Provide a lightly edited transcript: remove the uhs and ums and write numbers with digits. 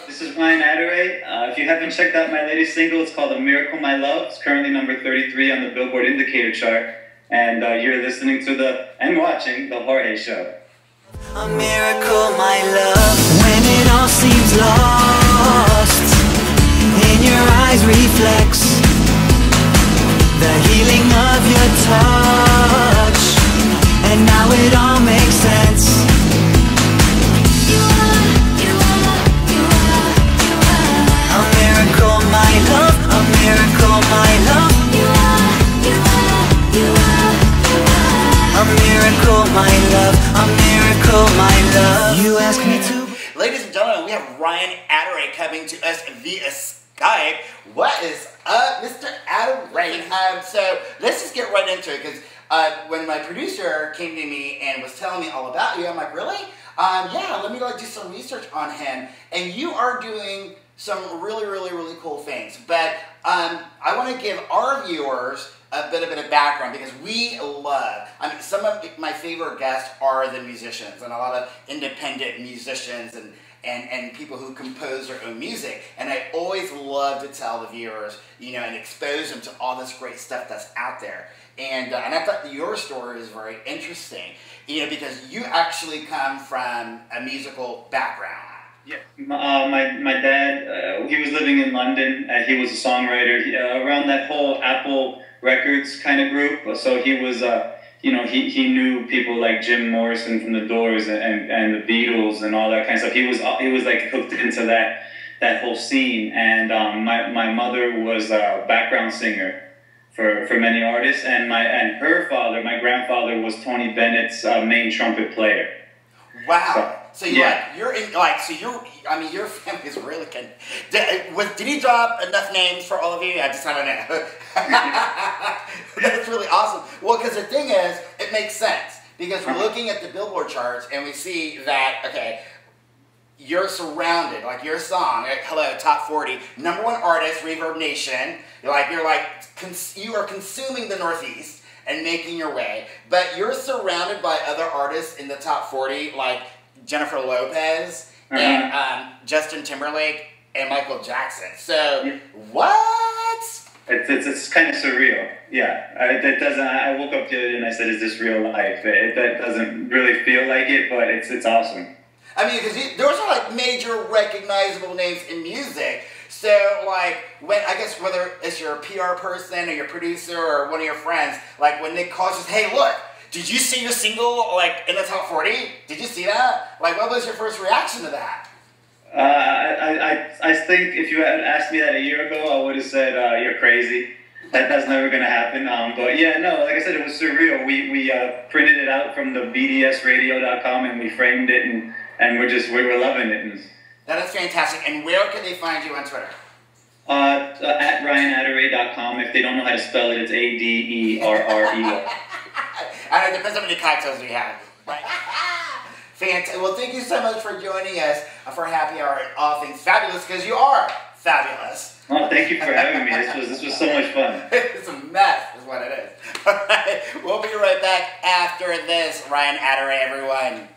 This is Ryan Aderréy. If you haven't checked out my latest single, it's called A Miracle My Love. It's currently number 33 on the Billboard Indicator chart. And you're listening to and watching The Jorge Show. A miracle, my love, when it all seems lost. In your eyes reflects the healing of your touch. And now it all makes sense. Ladies and gentlemen, we have Ryan Aderréy coming to us via Skype. What is up, Mr. Aderréy? So let's just get right into it, because when my producer came to me and was telling me all about you, I'm like, really? Yeah, let me do some research on him. And you are doing some really cool things. But I want to give our viewers a bit of background, because we love, some of my favorite guests are the musicians, and a lot of independent musicians and people who compose their own music. And I always love to tell the viewers, and expose them to all this great stuff that's out there. And I thought that your story is very interesting, because you actually come from a musical background. Yeah, my dad, he was living in London. He was a songwriter around that whole Apple Records kind of group. So he was, he knew people like Jim Morrison from the Doors and the Beatles and all that kind of stuff. He was like hooked into that whole scene. And my mother was a background singer for many artists, and her father, my grandfather, was Tony Bennett's main trumpet player. Wow. So your family's really good. Did he drop enough names for all of you? I just don't know. That's really awesome. Well, because the thing is, it makes sense, because we're looking at the Billboard charts and we see that, okay, you're surrounded, like your song, like, hello, top 40, #1 artist, Reverb Nation. You are consuming the Northeast and making your way, but you're surrounded by other artists in the top 40, like Jennifer Lopez and Justin Timberlake and Michael Jackson. So what? It's kind of surreal. Yeah, I woke up the other day and I said, "Is this real life?" That doesn't really feel like it, but it's awesome. Because those are like major recognizable names in music. So whether it's your PR person or your producer or one of your friends, like when Nick calls us, "Hey, look, did you see your single in the top 40? Did you see that?" Like, what was your first reaction to that? I think if you had asked me that a year ago, I would have said, "You're crazy. That's never gonna happen." But yeah, no, like I said, it was surreal. We printed it out from the bdsradio.com and we framed it, and we're loving it. That is fantastic. And where can they find you on Twitter? At ryanadderréy.com. If they don't know how to spell it, it's Aderrey. And it depends on how many cocktails we have. Right? Fantastic. Well, thank you so much for joining us for Happy Hour and All Things Fabulous, because you are fabulous. Oh, thank you for having me. This was so much fun. It's a mess, is what it is. All right. We'll be right back after this. Ryan Aderréy, everyone.